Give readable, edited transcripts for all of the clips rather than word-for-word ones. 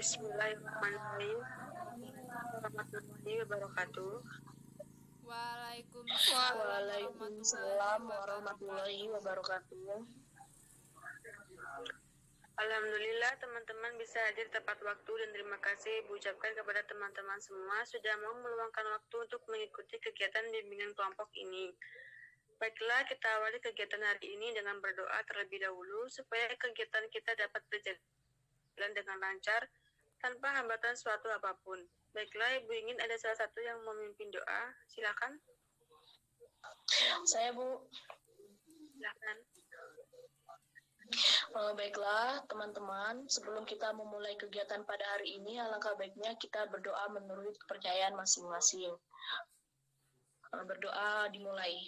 Bismillahirrahmanirrahim. Warahmatullahi wabarakatuh. Waalaikumsalam warahmatullahi wabarakatuh. Alhamdulillah teman-teman bisa hadir tepat waktu dan terima kasih ucapkan kepada teman-teman semua sudah mau meluangkan waktu untuk mengikuti kegiatan bimbingan kelompok ini. Baiklah, kita awali kegiatan hari ini dengan berdoa terlebih dahulu supaya kegiatan kita dapat berjalan dengan lancar tanpa hambatan suatu apapun. Baiklah, Ibu ingin ada salah satu yang memimpin doa. Silakan. Saya, Bu. Silakan. Baiklah, teman-teman. Sebelum kita memulai kegiatan pada hari ini, alangkah baiknya kita berdoa menurut kepercayaan masing-masing. Berdoa dimulai.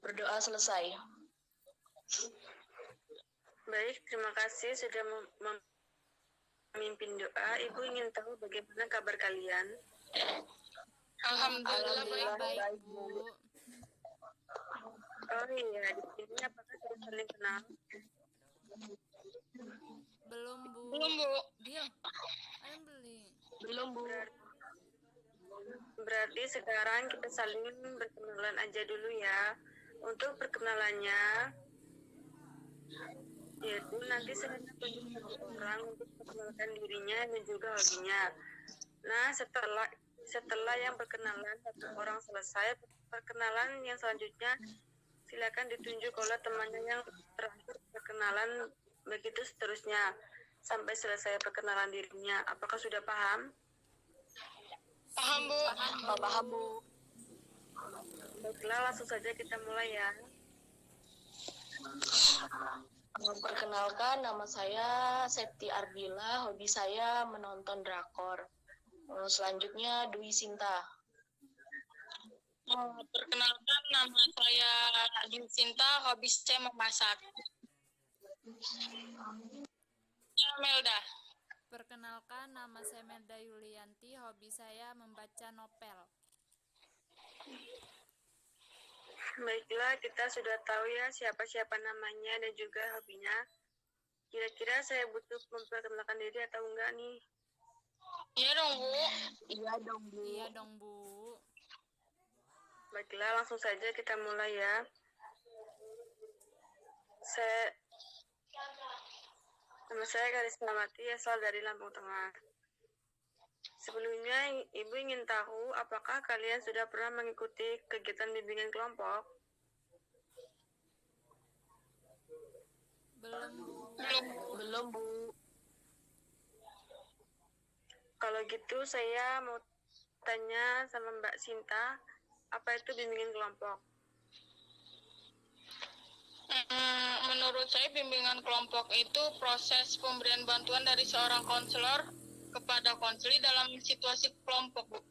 Berdoa selesai. Baik, terima kasih sudah memimpin doa. Ibu ingin tahu bagaimana kabar kalian? Alhamdulillah baik, Bu. Oh iya, di sini apakah sudah saling kenal? Belum, Bu. Dia beli. Belum, Bu. Berarti sekarang kita saling berkenalan aja dulu ya. Untuk perkenalannya, yaitu nanti saya tunjuk satu orang untuk memperkenalkan dirinya dan juga hobinya. Nah, setelah yang perkenalan satu orang selesai, perkenalan yang selanjutnya silakan ditunjuk oleh temannya yang terakhir perkenalan, begitu seterusnya sampai selesai perkenalan dirinya. Apakah sudah paham? Paham, Bu. Paham, Bu. Baiklah, langsung saja kita mulai ya. Perkenalkan, nama saya Septi Ardila. Hobi saya menonton drakor. Selanjutnya Dwi Sinta. Perkenalkan, nama saya Dwi Sinta. Hobi saya memasak. Melda. Perkenalkan, nama saya Melda Yulianti. Hobi saya membaca novel. Baiklah, kita sudah tahu ya siapa-siapa namanya dan juga hobinya. Kira-kira saya butuh memperkenalkan diri atau enggak nih? Iya dong, Bu. Iya dong, Bu. Baiklah, langsung saja kita mulai ya. Nama saya Karismawati, asal dari Lampung Tengah. Sebelumnya, Ibu ingin tahu apakah kalian sudah pernah mengikuti kegiatan bimbingan kelompok? Belum, Bu. Kalau gitu, saya mau tanya sama Mbak Sinta, apa itu bimbingan kelompok? Menurut saya bimbingan kelompok itu proses pemberian bantuan dari seorang konselor kepada konseli dalam situasi kelompok, Bu.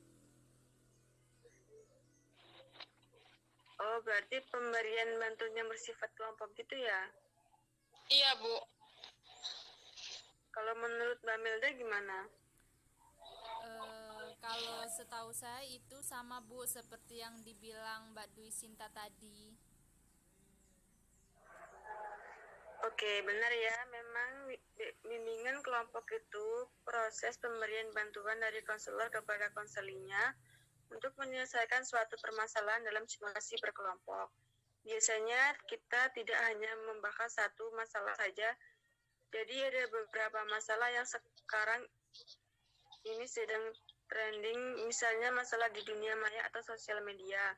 Oh, berarti pemberian bantuan yang bersifat kelompok gitu ya? Iya, Bu. Kalau menurut Mbak Melda gimana? Kalau setahu saya itu sama, Bu, seperti yang dibilang Mbak Dwi Sinta tadi. Oke, benar ya. Memang bimbingan kelompok itu proses pemberian bantuan dari konselor kepada konselinya untuk menyelesaikan suatu permasalahan dalam situasi berkelompok. Biasanya kita tidak hanya membahas satu masalah saja, jadi ada beberapa masalah yang sekarang ini sedang trending, misalnya masalah di dunia maya atau sosial media,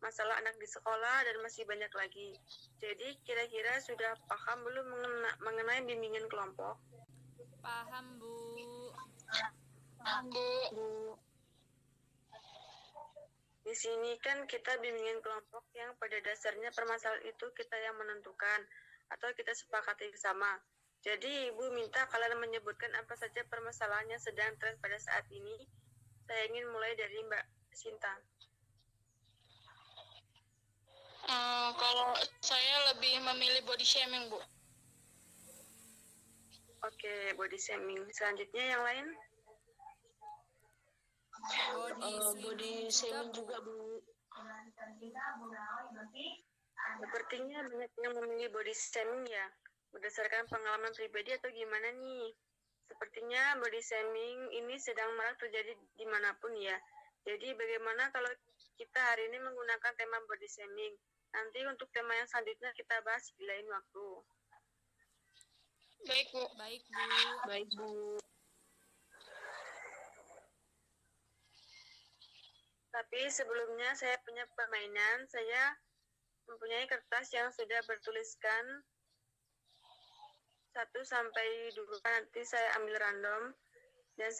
masalah anak di sekolah, dan masih banyak lagi. Jadi kira-kira sudah paham belum mengenai bimbingan kelompok? Paham, Bu. Paham, Bu. Di sini kan kita bimbingan kelompok yang pada dasarnya permasalahan itu kita yang menentukan atau kita sepakati bersama. Jadi Ibu minta kalian menyebutkan apa saja permasalahan yang sedang tren pada saat ini. Saya ingin mulai dari Mbak Sinta. Kalau saya lebih memilih body shaming, Bu. Oke, body shaming. Selanjutnya yang lain? Body shaming juga, Bu. Sepertinya banyak yang memilih body shaming ya. berdasarkan pengalaman pribadi atau gimana nih? Sepertinya body shaming ini sedang marak terjadi dimanapun ya. Jadi bagaimana kalau kita hari ini menggunakan tema body shaming? Nanti untuk tema yang selanjutnya kita bahas di lain waktu. Baik, Bu. Baik, Bu. Baik, Bu. Tapi sebelumnya saya punya permainan. Saya mempunyai kertas yang sudah bertuliskan 1 sampai 2. Nanti saya ambil random dan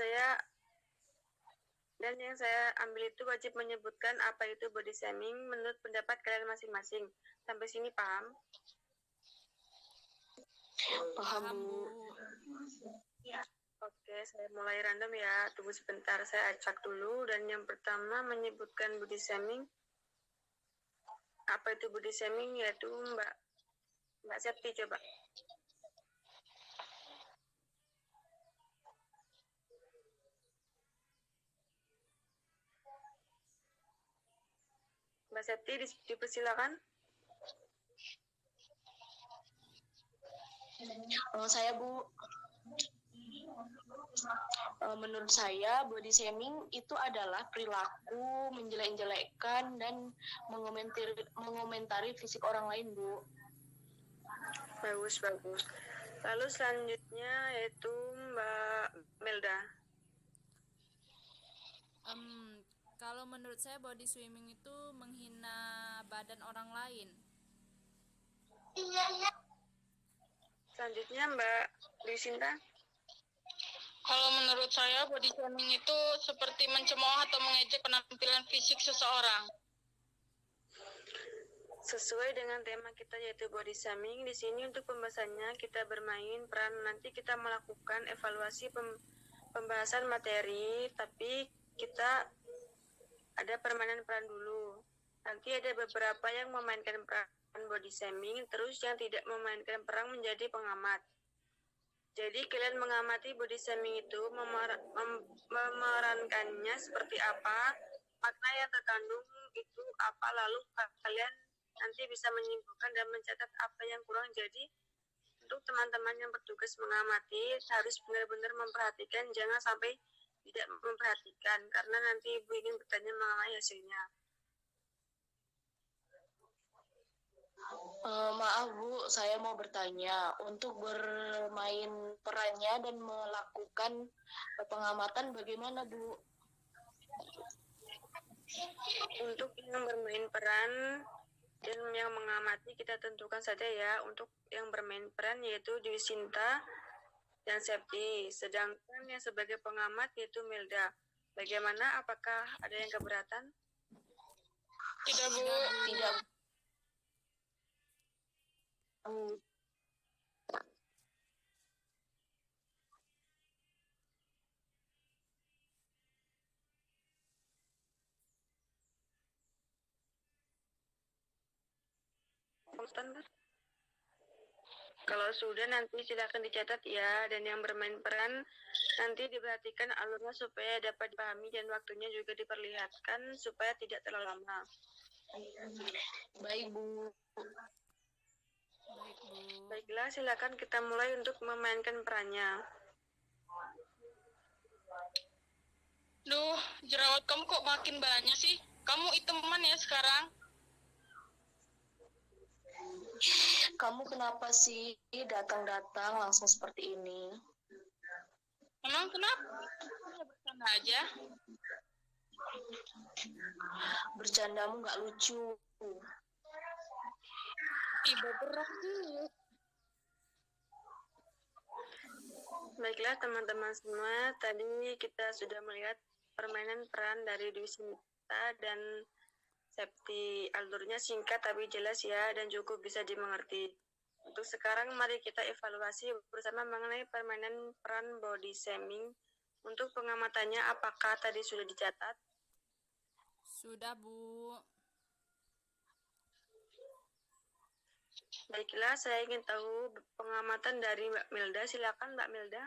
yang saya ambil itu wajib menyebutkan apa itu body shaming menurut pendapat kalian masing-masing. Sampai sini paham? Paham, Bu. Oke, saya mulai random ya. Tunggu sebentar, saya acak dulu. Dan yang pertama menyebutkan body shaming. Apa itu body shaming? Yaitu Mbak Septi, coba. Mbak Septi, dipersilakan. Saya, Bu. Menurut saya, body shaming itu adalah perilaku menjelek-jelekkan dan mengomentari fisik orang lain, Bu. Bagus. Lalu selanjutnya yaitu Mbak Melda. Kalau menurut saya body shaming itu menghina badan orang lain. Selanjutnya Mbak Dwi Sinta. Kalau menurut saya body shaming itu seperti mencemooh atau mengejek penampilan fisik seseorang. Sesuai dengan tema kita yaitu body shaming, di sini untuk pembahasannya kita bermain peran. Nanti kita melakukan evaluasi pembahasan materi, tapi kita ada permainan peran dulu. Nanti ada beberapa yang memainkan peran body shaming, terus yang tidak memainkan peran menjadi pengamat. Jadi kalian mengamati body shaming itu memerankannya seperti apa, makna yang terkandung itu apa, lalu kalian nanti bisa menyimpulkan dan mencatat apa yang kurang. Jadi untuk teman-teman yang bertugas mengamati harus benar-benar memperhatikan, jangan sampai tidak memperhatikan, karena nanti Ibu ingin bertanya mengenai hasilnya. Maaf, Bu, saya mau bertanya. Untuk bermain perannya dan melakukan pengamatan bagaimana, Bu? Untuk yang bermain peran dan yang mengamati kita tentukan saja ya. Untuk yang bermain peran yaitu Dwi Sinta dan Septi, sedangkan yang sebagai pengamat yaitu Melda. Bagaimana? Apakah ada yang keberatan? Tidak, Bu. Tidak. Kalau sudah nanti silakan dicatat ya, dan yang bermain peran nanti diperhatikan alurnya supaya dapat dipahami dan waktunya juga diperlihatkan supaya tidak terlalu lama. Baik, Bu. Baik, Bu. Baiklah, silakan kita mulai untuk memainkan perannya. Duh, jerawat kamu kok makin banyak sih? Kamu iteman ya sekarang? Kamu kenapa sih datang-datang langsung seperti ini? Emang kenapa? Hanya bercanda aja. Bercandamu nggak lucu. Ibu berat sih. Baiklah teman-teman semua, tadi kita sudah melihat permainan peran dari Dwi Sinta dan Septi. Alurnya singkat tapi jelas ya, dan cukup bisa dimengerti. Untuk sekarang mari kita evaluasi bersama mengenai permainan peran body shaming. Untuk pengamatannya apakah tadi sudah dicatat? Sudah, Bu. Baiklah, saya ingin tahu pengamatan dari Mbak Melda. Silakan Mbak Melda.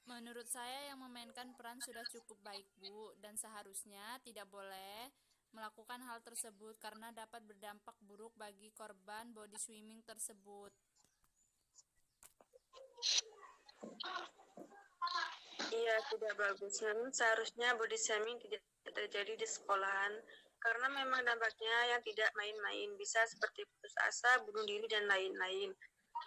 Menurut saya yang memainkan peran sudah cukup baik, Bu, dan seharusnya tidak boleh melakukan hal tersebut karena dapat berdampak buruk bagi korban body shaming tersebut. Iya, tidak bagus. Namun seharusnya body shaming tidak terjadi di sekolahan karena memang dampaknya yang tidak main-main, bisa seperti putus asa, bunuh diri, dan lain-lain.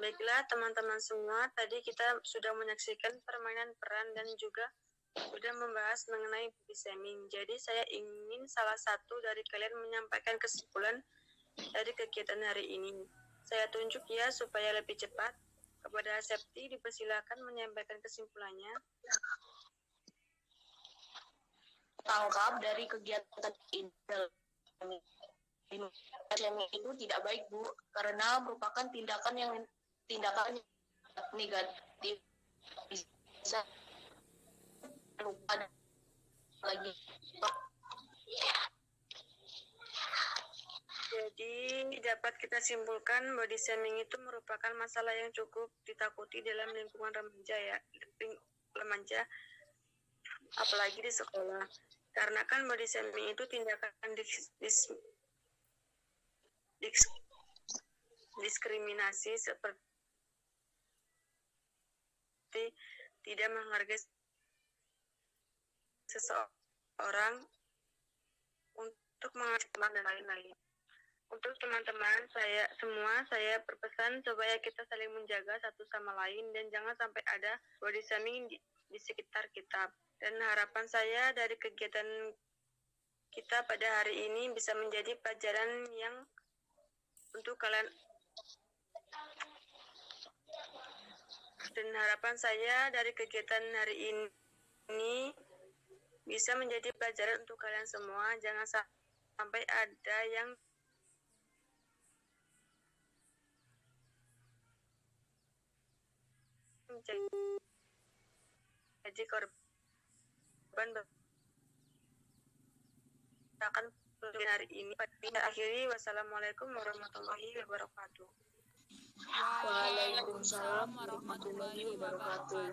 Baiklah teman-teman semua, tadi kita sudah menyaksikan permainan peran dan juga sudah membahas mengenai body shaming. Jadi saya ingin salah satu dari kalian menyampaikan kesimpulan dari kegiatan hari ini. Saya tunjuk ya supaya lebih cepat. Kepada Septi dipersilakan menyampaikan kesimpulannya. Tangkap dari kegiatan ini itu tidak baik, Bu, karena merupakan tindakan negatif, bisa lupa lagi. Jadi dapat kita simpulkan body shaming itu merupakan masalah yang cukup ditakuti dalam lingkungan remaja, apalagi di sekolah. Karena kan body shaming itu tindakan diskriminasi seperti tidak menghargai seseorang untuk mengacaukan dan lain-lain. Untuk teman-teman saya berpesan supaya kita saling menjaga satu sama lain dan jangan sampai ada body shaming di sekitar kita. Dan harapan saya dari kegiatan kita pada hari ini bisa menjadi pelajaran yang untuk kalian. Dan harapan saya dari kegiatan hari ini bisa menjadi pelajaran untuk kalian semua. Jangan sampai ada yang jadi korban akan hari ini. Akhiri, wassalamualaikum warahmatullahi wabarakatuh. Waalaikumsalam warahmatullahi wabarakatuh.